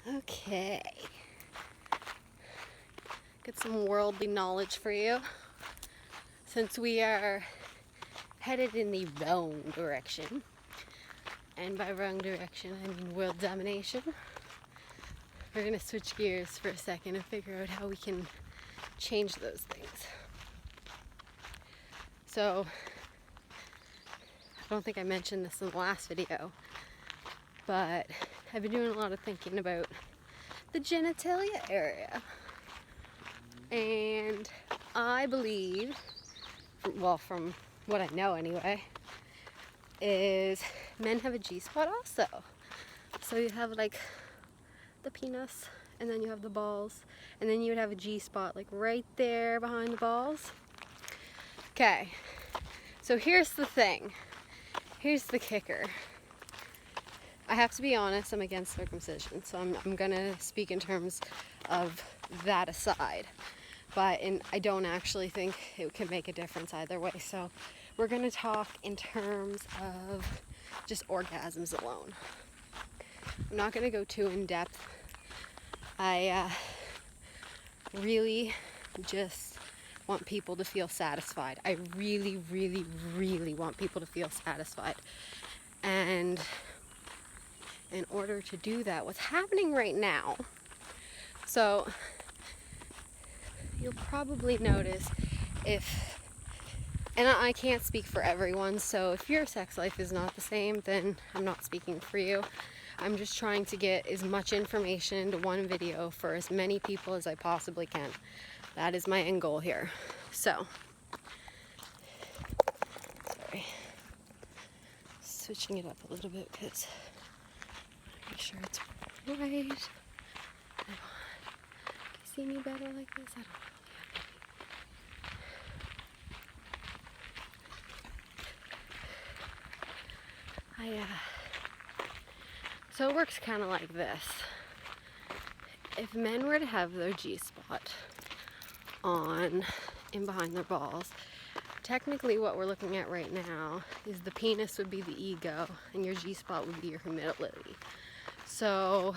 Okay. Get some worldly knowledge for you. Since we are headed in the wrong direction, and by wrong direction I mean world domination, we're going to switch gears for a second and figure out how we can change those things. So, I don't think I mentioned this in the last video, but I've been doing a lot of thinking about the genitalia area. And I believe, well, from what I know anyway, is men have a G-spot also. So you have like the penis, and then you have the balls, and then you would have a G-spot like right there behind the balls. Okay, so here's the thing. Here's the kicker. I have to be honest, I'm against circumcision, so I'm gonna speak in terms of that aside. But I don't actually think it can make a difference either way. So we're gonna talk in terms of just orgasms alone. I'm not gonna go too in depth. I really just want people to feel satisfied. I really, really, really want people to feel satisfied. And in order to do that, what's happening right now, so you'll probably notice and I can't speak for everyone, so if your sex life is not the same, then I'm not speaking for you. I'm just trying to get as much information into one video for as many people as I possibly can. That is my end goal here. So, sorry, switching it up a little bit because make sure it's right. Can you see me better like this? I don't know. So it works kind of like this. If men were to have their G-spot on in behind their balls, technically what we're looking at right now is the penis would be the ego and your G-spot would be your humility. So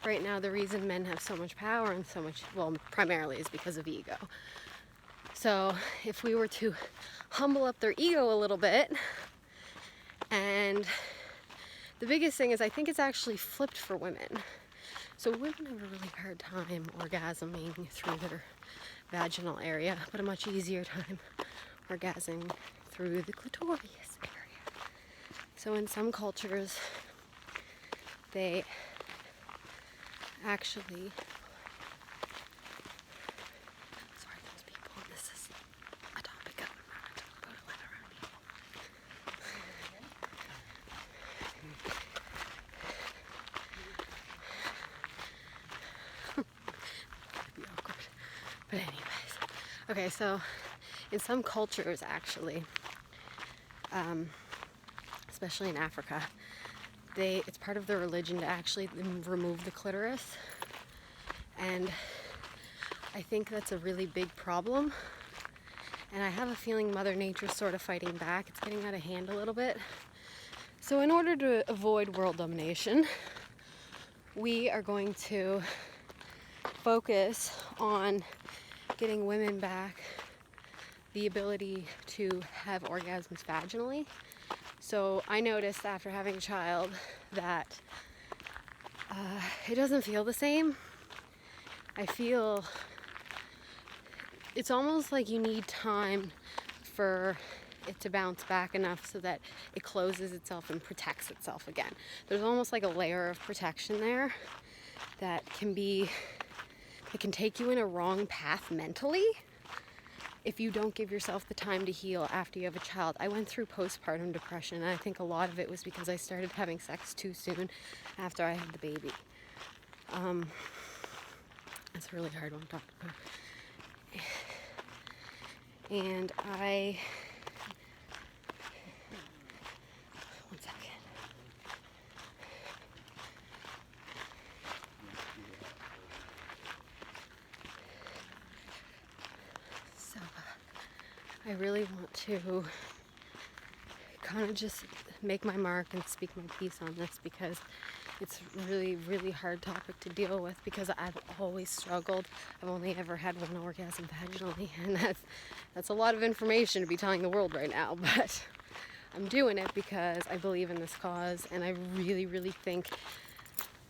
right now the reason men have so much power and so much, well, primarily is because of ego. So if we were to humble up their ego a little bit, and the biggest thing is I think it's actually flipped for women. So women have a really hard time orgasming through their vaginal area, but a much easier time orgasming through the clitoris area. So in some cultures, they actually, sorry those people, this is a topic I'm not talking about it around people. Be awkward. But anyways, okay, so in some cultures actually, especially in Africa, it's part of their religion to actually remove the clitoris, and I think that's a really big problem, and I have a feeling Mother Nature's sort of fighting back. It's getting out of hand a little bit. So in order to avoid world domination, we are going to focus on getting women back the ability to have orgasms vaginally. So I noticed after having a child that it doesn't feel the same. I feel it's almost like you need time for it to bounce back enough so that it closes itself and protects itself again. There's almost like a layer of protection there that can take you in a wrong path mentally if you don't give yourself the time to heal after you have a child. I went through postpartum depression, and I think a lot of it was because I started having sex too soon after I had the baby. It's a really hard one to talk about. And one second. So I really want to kind of just make my mark and speak my piece on this, because it's really, really hard topic to deal with, because I've always struggled. I've only ever had one orgasm vaginally, and that's a lot of information to be telling the world right now, but I'm doing it because I believe in this cause, and I really, really think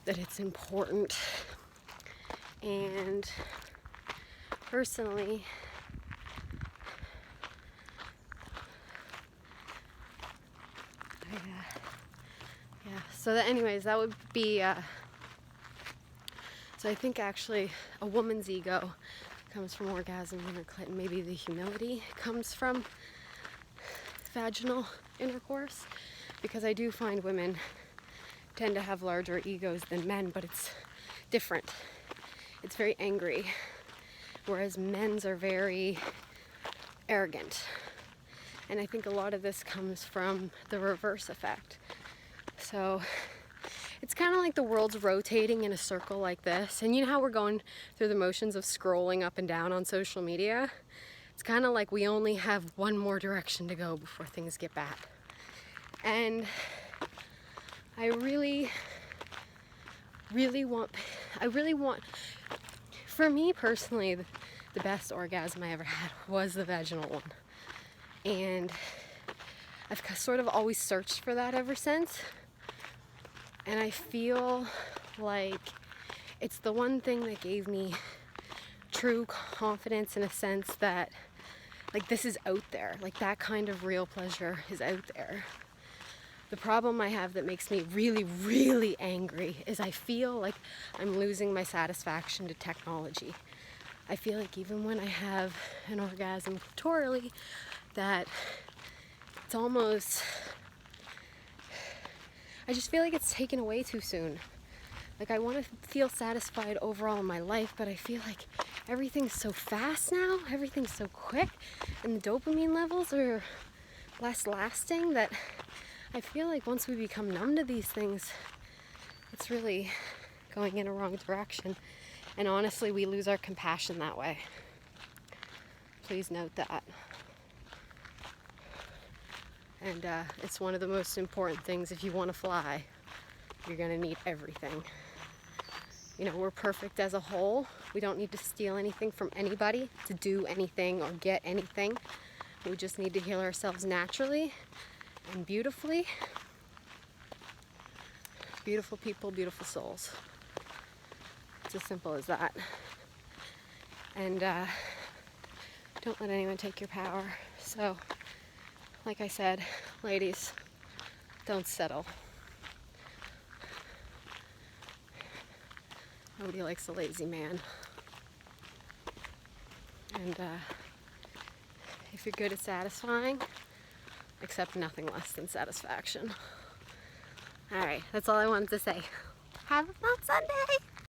that it's important. And personally, anyways, that would be, so I think actually a woman's ego comes from orgasm in her clit, and maybe the humility comes from vaginal intercourse, because I do find women tend to have larger egos than men, but it's different. It's very angry, whereas men's are very arrogant. And I think a lot of this comes from the reverse effect. So it's kind of like the world's rotating in a circle like this. And you know how we're going through the motions of scrolling up and down on social media? It's kind of like we only have one more direction to go before things get bad. And I really want, for me personally, the best orgasm I ever had was the vaginal one. And I've sort of always searched for that ever since. And I feel like it's the one thing that gave me true confidence, in a sense that, like, this is out there. Like, that kind of real pleasure is out there. The problem I have that makes me really, really angry is I feel like I'm losing my satisfaction to technology. I feel like even when I have an orgasm clitorally, that it's almost, I just feel like it's taken away too soon. Like, I want to feel satisfied overall in my life, but I feel like everything's so fast now, everything's so quick, and the dopamine levels are less lasting, that I feel like once we become numb to these things, it's really going in a wrong direction. And honestly, we lose our compassion that way. Please note that. And it's one of the most important things. If you want to fly, you're going to need everything. You know, we're perfect as a whole. We don't need to steal anything from anybody to do anything or get anything. We just need to heal ourselves naturally and beautifully. Beautiful people, beautiful souls. It's as simple as that. And don't let anyone take your power. So, like I said, ladies, don't settle. Nobody likes a lazy man. And if you're good at satisfying, accept nothing less than satisfaction. All right, that's all I wanted to say. Have a fun Sunday!